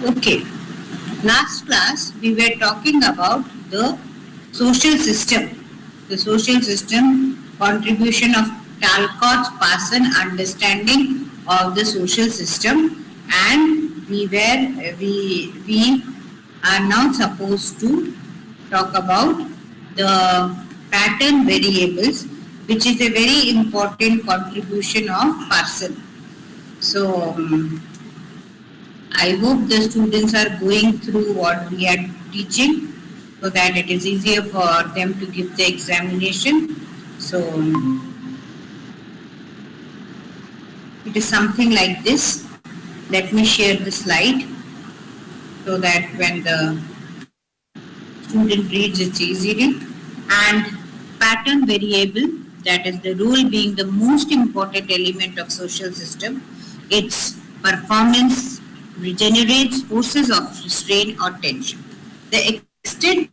Okay, last class we were talking about the social system. The social system contribution of Talcott's Parson understanding of the social system, and we are now supposed to talk about the pattern variables, which is a very important contribution of Parson. So I hope the students are going through what we are teaching so that it is easier for them to give the examination. So it is something like this. Let me share the slide so that when the student reads it's easily. And pattern variable, that is the rule being the most important element of social system. Its performance regenerates forces of strain or tension. The extent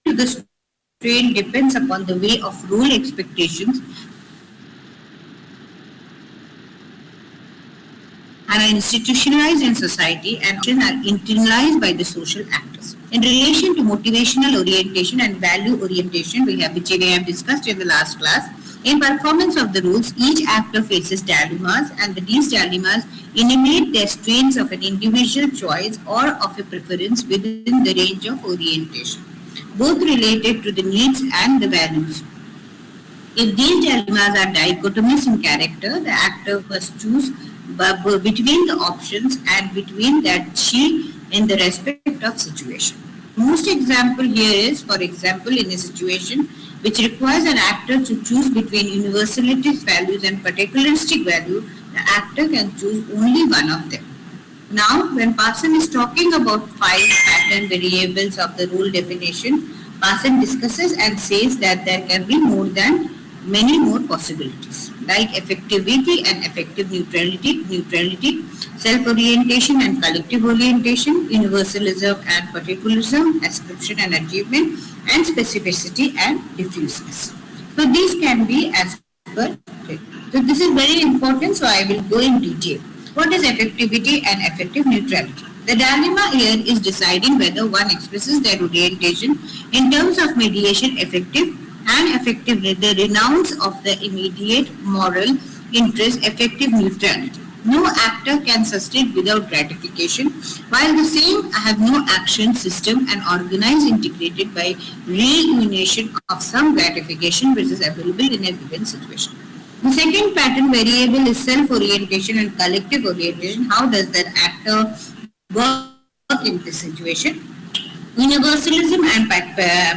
to the strain depends upon the way of rule expectations and are institutionalized in society and are internalized by the social actors. In relation to motivational orientation and value orientation, which we have discussed in the last class, in performance of the rules, each actor faces dilemmas, and these dilemmas emanate their strains of an individual choice or of a preference within the range of orientation, both related to the needs and the values. If these dilemmas are dichotomous in character, the actor must choose between the options and between that she in the respect of situation. Most example here is, for example, in a situation which requires an actor to choose between universalist values and particularistic value, the actor can choose only one of them. Now, when Parson is talking about 5 pattern variables of the rule definition, Parson discusses and says that there can be many more possibilities, like effectivity and effective neutrality, self-orientation and collective orientation, universalism and particularism, ascription and achievement, and specificity and diffuseness. So these can be as per. So this is very important, so I will go in detail. What is effectivity and effective neutrality? The dilemma here is deciding whether one expresses their orientation in terms of mediation effective and effective, the renounce of the immediate moral interest, effective neutrality. No actor can sustain without gratification, while the same have no action system and organized integrated by reunion of some gratification which is available in a given situation. The second pattern variable is self-orientation and collective orientation. How does that actor work in this situation? Universalism and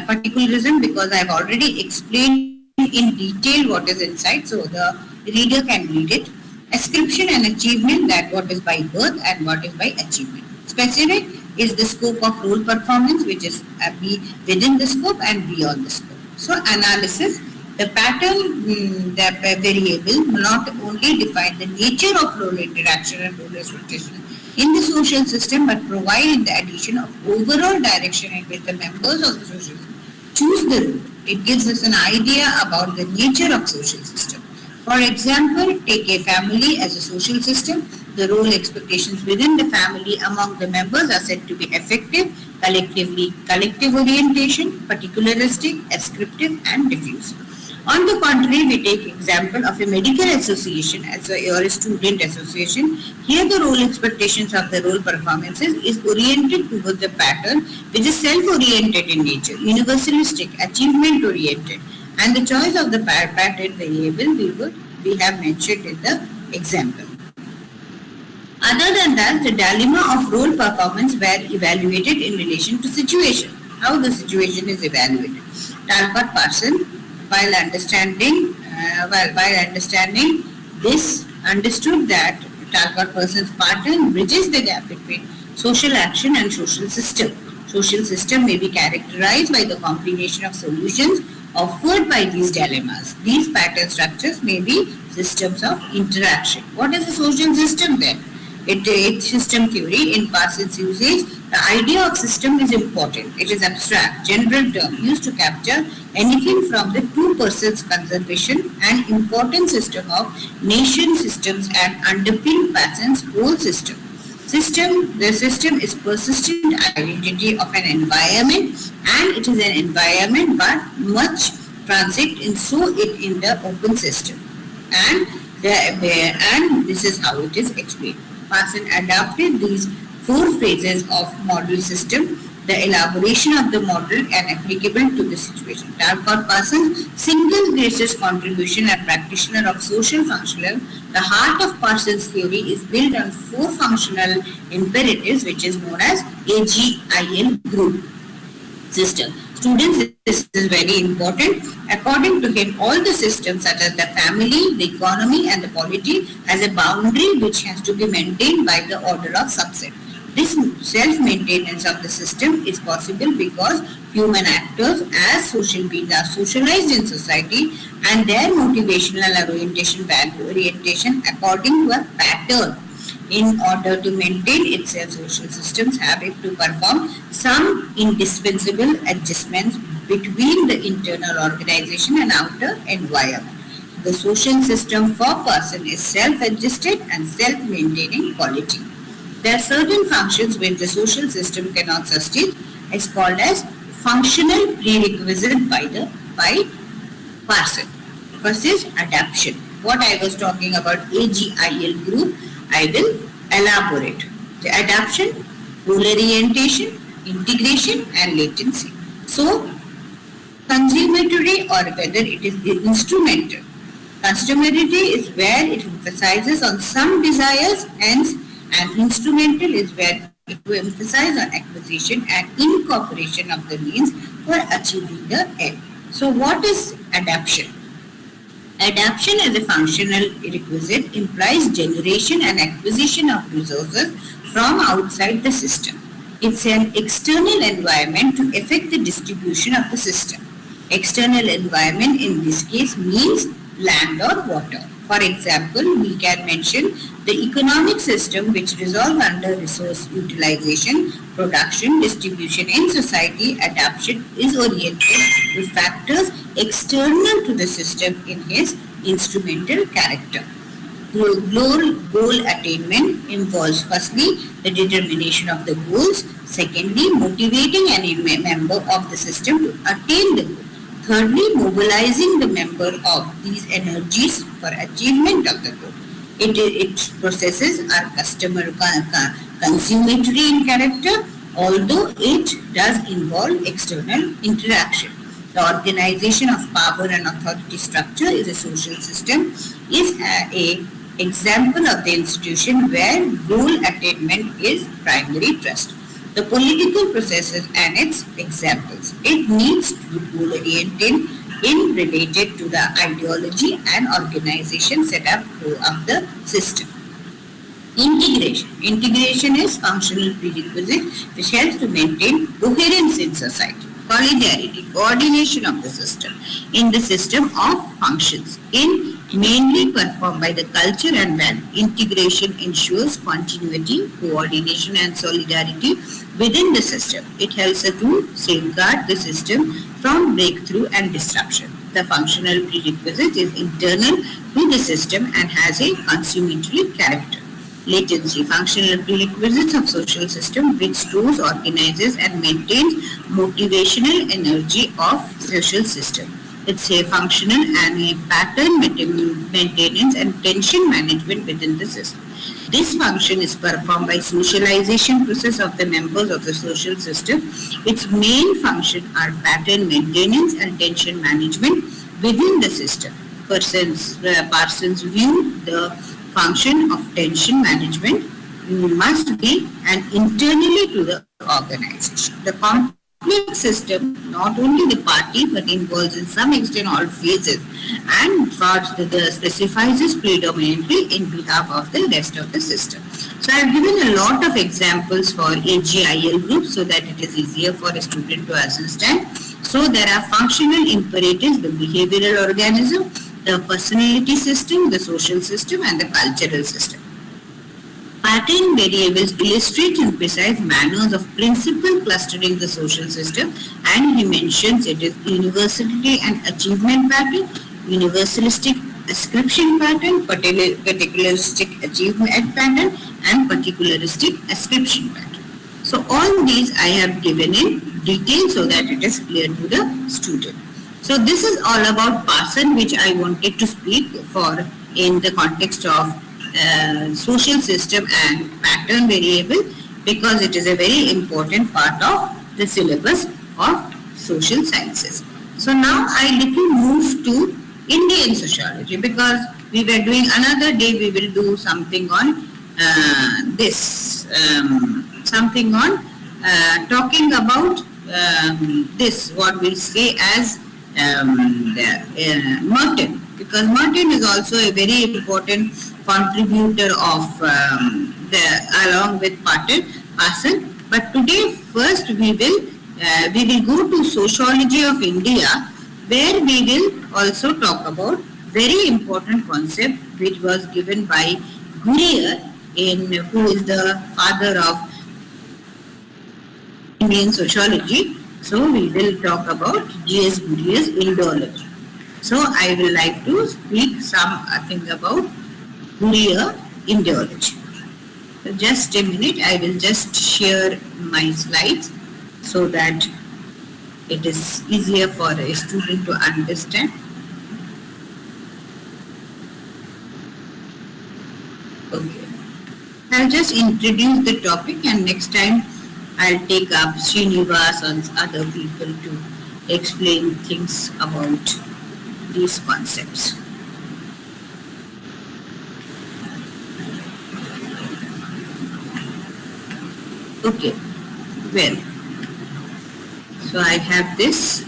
particularism, because I have already explained in detail what is inside, so the reader can read it. Ascription and achievement, that what is by birth and what is by achievement. Specific is the scope of role performance, which is within the scope and beyond the scope. So analysis, the pattern, the variable not only define the nature of role interaction and role expectation in the social system, but provide in the addition of overall direction in which the members of the social system choose the role. It gives us an idea about the nature of social system. For example, take a family as a social system. The role expectations within the family among the members are said to be effective, collective orientation, particularistic, ascriptive, and diffuse. On the contrary, we take example of a medical association or a student association. Here the role expectations of the role performances is oriented towards the pattern which is self-oriented in nature, universalistic, achievement-oriented, and the choice of the pattern variable we have mentioned in the example. Other than that, the dilemma of role performance were evaluated in relation to situation. How the situation is evaluated. Talcott Parson, while understanding this, understood that Talcott Parson's pattern bridges the gap between social action and social system. Social system may be characterized by the combination of solutions offered by these dilemmas. These pattern structures may be systems of interaction. What is a social system then? It's system theory. In Parsons' usage, the idea of system is important. It is abstract, general term used to capture anything from the two persons conservation and important system of nation systems and underpin Parsons' whole system. The system is persistent identity of an environment, and it is an environment but much transit in so it in the open system. And and this is how it is explained. Parson adopted these four phases of model system, the elaboration of the model and applicable to the situation. Talcott Parsons' single greatest contribution as practitioner of social functional, the heart of Parsons' theory is built on four functional imperatives, which is known as AGIL group system. Students, this is very important. According to him, all the systems such as the family, the economy and the polity has a boundary which has to be maintained by the order of subset. This self-maintenance of the system is possible because human actors as social beings are socialized in society and their motivational orientation according to a pattern. In order to maintain itself, social systems have to perform some indispensable adjustments between the internal organization and outer environment. The social system for person is self-adjusted and self-maintaining quality. There are certain functions which the social system cannot sustain. It's called as functional prerequisite by person. First is adaptation. What I was talking about AGIL group, I will elaborate. The adaptation, goal orientation, integration and latency. So, consummatory or whether it is instrumental. Consummatory is where it emphasizes on some desires, hence, and instrumental is where it will emphasize on acquisition and incorporation of the means for achieving the end. So, what is adaptation? Adaptation as a functional requisite implies generation and acquisition of resources from outside the system. It's an external environment to affect the distribution of the system. External environment in this case means land or water. For example, we can mention the economic system which resolves under resource utilization, production, distribution in society. Adaptation is oriented to factors external to the system in his instrumental character. Goal attainment involves firstly the determination of the goals, secondly motivating any member of the system to attain the goal. Thirdly, mobilizing the member of these energies for achievement of the goal. Its processes are consummatory in character, although it does involve external interaction. The organization of power and authority structure is a social system, is a example of the institution where goal attainment is primary thrust. The political processes and its examples. It needs to be goal oriented in related to the ideology and organization setup of the system. Integration. Integration is functional prerequisite which helps to maintain coherence in society. Solidarity, coordination of the system in the system of functions mainly performed by the culture and value. Integration ensures continuity, coordination and solidarity within the system. It helps to safeguard the system from breakthrough and disruption. The functional prerequisite is internal to the system and has a consummatory character. Latency, functional prerequisites of social system which stores, organizes and maintains motivational energy of social system. It's a functional and a pattern maintenance and tension management within the system. This function is performed by socialization process of the members of the social system. Its main function are pattern maintenance and tension management within the system. Parsons view the function of tension management must be and internally to the organization. The complex system not only the party but involves in some extent all phases and specifies this predominantly in behalf of the rest of the system. So I have given a lot of examples for AGIL groups so that it is easier for a student to understand. So there are functional imperatives, the behavioral organism, the personality system, the social system and the cultural system. Pattern variables illustrate in precise manners of principle clustering the social system, and he mentions it is universality and achievement pattern, universalistic ascription pattern, particularistic achievement pattern, and particularistic ascription pattern. So all these I have given in detail so that it is clear to the student. So this is all about person, which I wanted to speak for in the context of social system and pattern variable, because it is a very important part of the syllabus of social sciences. So now I little move to Indian sociology, because we were doing another day, we will do something on something on talking about this, what we say as Merton, because Merton is also a very important contributor of along with Parson. But today, first we will go to Sociology of India, where we will also talk about very important concept which was given by Gurier, who is the father of Indian sociology. So we will talk about G.S. Gurier's Endology. So I will like to speak something about Gurier Endology. So just a minute, I will just share my slides so that it is easier for a student to understand. Okay. I'll just introduce the topic, and next time I'll take up Srinivas and other people to explain things about these concepts. Okay, well, so I have this.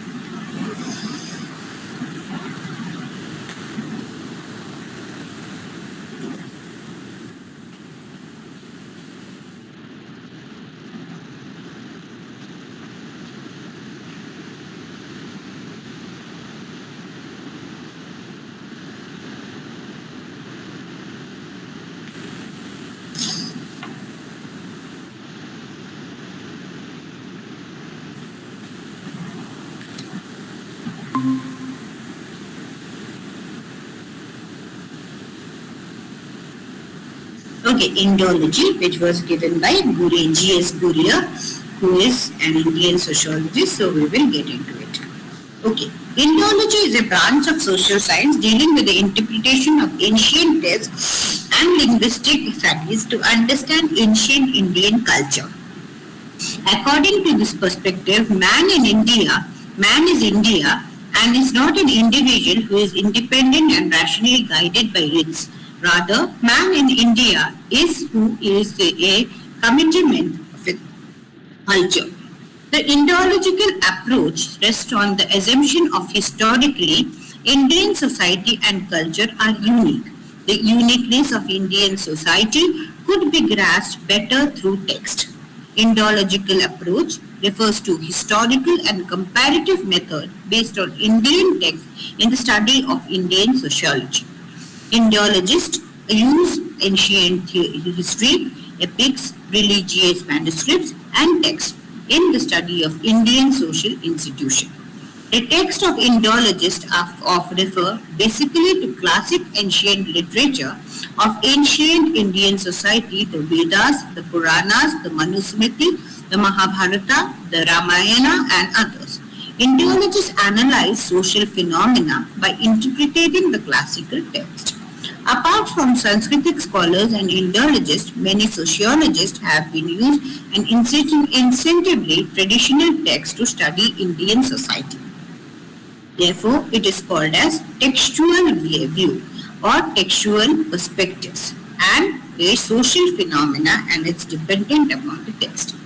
Okay, Endology, which was given by G.S. Gurier, who is an Indian sociologist, so we will get into it. Okay, Endology is a branch of social science dealing with the interpretation of ancient texts and linguistic studies to understand ancient Indian culture. According to this perspective, man is India, and is not an individual who is independent and rationally guided by wits. Rather, man in India is who is a commitment of a culture. The Endological approach rests on the assumption of historically Indian society and culture are unique. The uniqueness of Indian society could be grasped better through text. Endological approach refers to historical and comparative method based on Indian text in the study of Indian sociology. Endologists use ancient history, epics, religious manuscripts, and texts in the study of Indian social institutions. The text of Endologists refer basically to classic ancient literature of ancient Indian society, the Vedas, the Puranas, the Manusmriti, the Mahabharata, the Ramayana, and others. Endologists analyze social phenomena by interpreting the classical text. Apart from Sanskritic scholars and Endologists, many sociologists have been used and incentively traditional texts to study Indian society. Therefore, it is called as textual view or textual perspectives and a social phenomena, and it's dependent upon the text.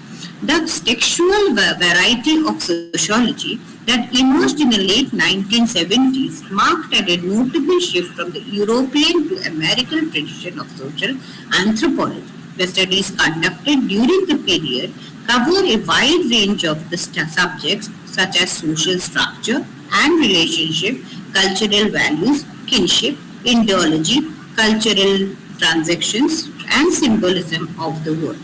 The textual variety of sociology that emerged in the late 1970s marked a notable shift from the European to American tradition of social anthropology. The studies conducted during the period cover a wide range of the subjects such as social structure and relationship, cultural values, kinship, Endology, cultural transactions, and symbolism of the world.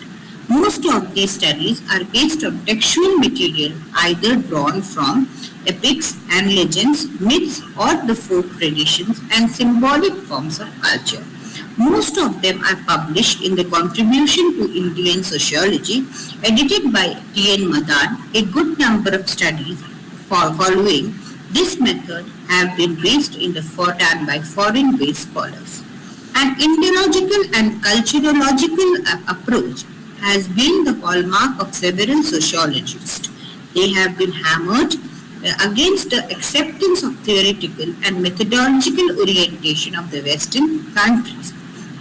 Most of these studies are based on textual material either drawn from epics and legends, myths or the folk traditions and symbolic forms of culture. Most of them are published in the Contribution to Indian Sociology, edited by T.N. Madan. A good number of studies following this method have been based in the done by foreign-based scholars. An ideological and culturological approach has been the hallmark of several sociologists. They have been hammered against the acceptance of theoretical and methodological orientation of the Western countries.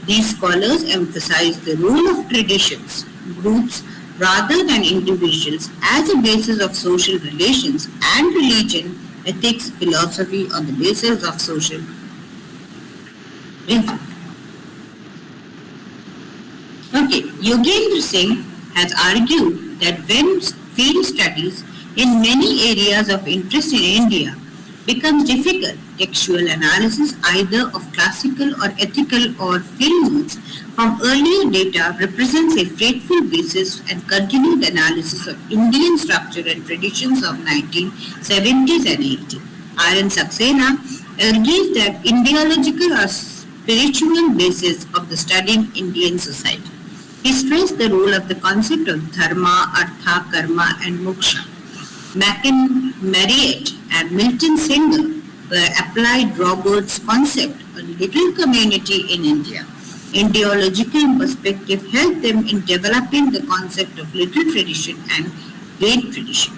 These scholars emphasize the role of traditions, groups, rather than individuals as a basis of social relations and religion, ethics, philosophy on the basis of social reason. Okay, Yogendra Singh has argued that when field studies in many areas of interest in India becomes difficult, textual analysis either of classical or ethical or field notes from earlier data represents a faithful basis and continued analysis of Indian structure and traditions of 1970s and 80s. R.N. Saxena argues that ideological or spiritual basis of the studying Indian society. He stressed the role of the concept of dharma, artha, karma and moksha. Mackin Marriott and Milton Singer applied Roberts' concept on little community in India. Ideological perspective helped them in developing the concept of little tradition and great tradition.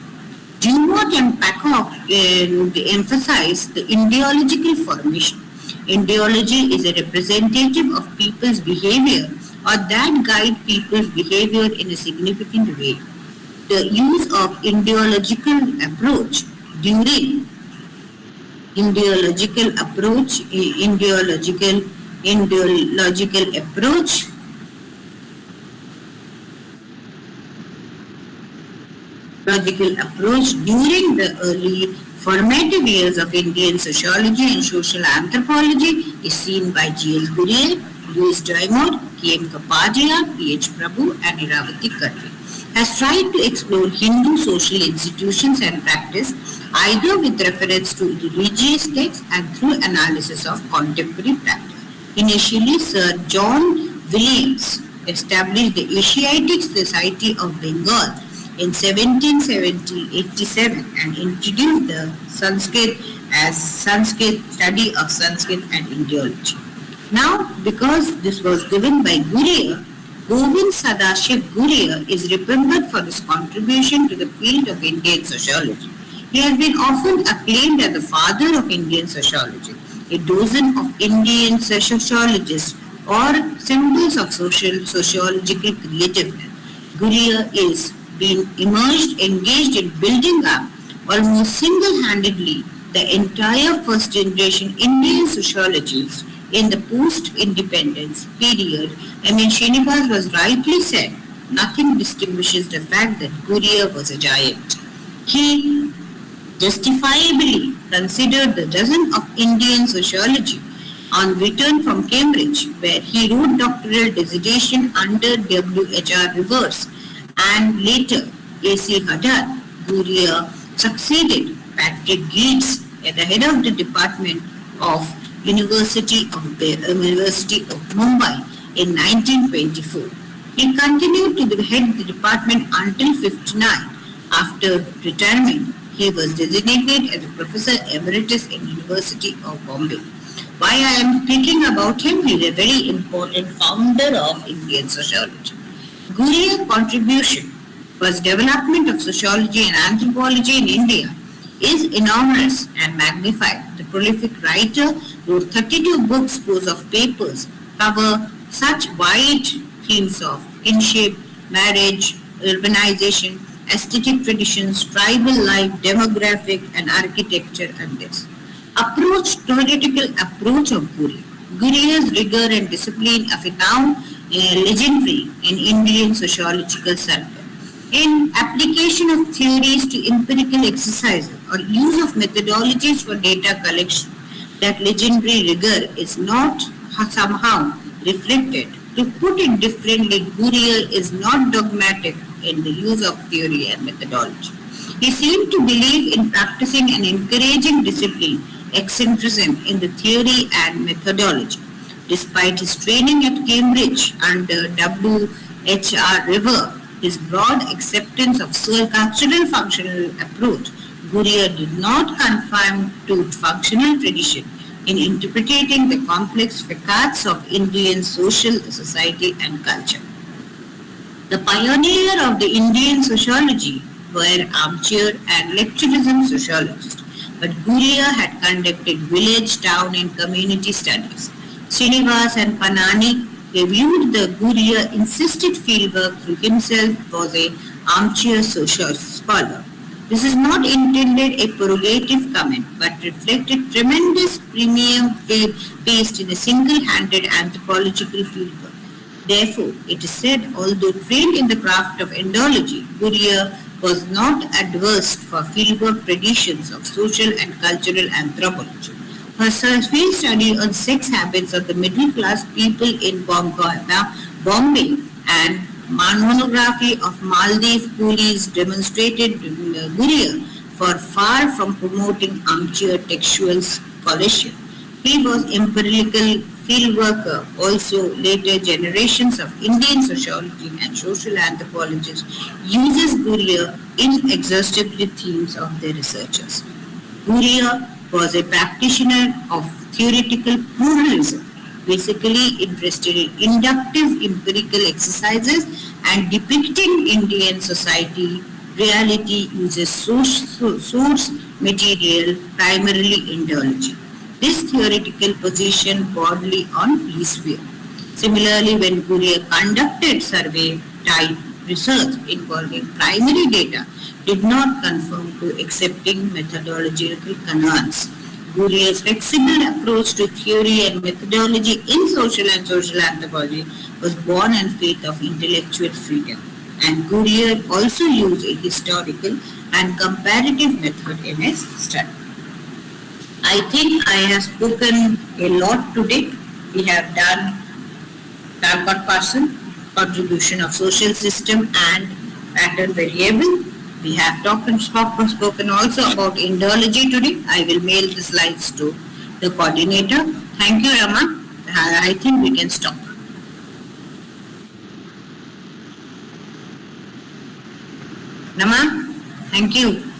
Dumont and Pacock emphasize the ideological formation. Ideology is a representative of people's behavior or that guide people's behavior in a significant way. The use of ideological approach during ideological approach during the early formative years of Indian sociology and social anthropology is seen by G.S. Gurier, Louis Drymond, K.M. Kapadia, P.H. Prabhu and Iravati Kadri. Has tried to explore Hindu social institutions and practice either with reference to religious texts and through analysis of contemporary practice. Initially, Sir John Williams established the Asiatic Society of Bengal in 1787 and introduced the Sanskrit study of Sanskrit and ideology. Now, because this was given by Gurier, Govind Sadashiv Gurier is remembered for his contribution to the field of Indian sociology. He has been often acclaimed as the father of Indian sociology. A dozen of Indian sociologists or symbols of sociological creativeness. Gurier is been engaged in building up almost single-handedly the entire first generation Indian sociologists in the post-independence period. Srinivas was rightly said, nothing distinguishes the fact that Gurier was a giant. He justifiably considered the dozen of Indian sociology on return from Cambridge, where he wrote doctoral dissertation under W.H.R. Rivers and later A.C. Haddad. Gurier succeeded Patrick Gates at the head of the Department of University of Mumbai in 1924. He continued to head the department until 59. After retirement, he was designated as a professor emeritus in University of Bombay. Why I am speaking about him? He is a very important founder of Indian sociology. Gurier's contribution was development of sociology and anthropology in India is enormous and magnified. The prolific writer wrote 32 books, scores of papers, cover such wide themes of kinship, marriage, urbanization, aesthetic traditions, tribal life, demographic and architecture and this. Theoretical approach of Gurier. Gurier's rigor and discipline are now legendary in Indian sociological circle. In application of theories to empirical exercises or use of methodologies for data collection, that legendary rigor is not somehow reflected. To put it differently, Gurier is not dogmatic in the use of theory and methodology. He seemed to believe in practicing and encouraging discipline, eccentricism in the theory and methodology. Despite his training at Cambridge under W.H.R. River, his broad acceptance of cultural functional approach, Gurrier did not conform to functional tradition in interpreting the complex facets of Indian social society and culture. The pioneer of the Indian sociology were armchair and lecturism sociologists, but Gurrier had conducted village, town and community studies. Srinivas and Panani reviewed the Gurrier insisted fieldwork through himself was a armchair social scholar. This is not intended a prerogative comment, but reflected tremendous premium placed in a single-handed anthropological fieldwork. Therefore, it is said, although trained in the craft of endology, Gurrier was not adverse for fieldwork traditions of social and cultural anthropology. Her field study on sex habits of the middle-class people in Bombay and monography of Maldives coolies demonstrated Gurrier for far from promoting armchair textual scholarship. He was empirical field worker. Also, later generations of Indian sociology and social anthropologists uses Gurrier inexhaustibly themes of their researchers. Gurrier was a practitioner of theoretical pluralism, basically interested in inductive empirical exercises and depicting Indian society reality uses source material, primarily endology. This theoretical position broadly on peaceware. Similarly, when Gurrier conducted survey-type research involving primary data, did not conform to accepting methodological canons. Gurrier's flexible approach to theory and methodology in social and social anthropology was born on faith of intellectual freedom. And Gurrier also used a historical and comparative method in his study. I think I have spoken a lot today. We have done Talcott Parson, contribution of social system and pattern variable. We have spoken also about endology today. I will mail the slides to the coordinator. Thank you, Rama. I think we can stop. Rama, thank you.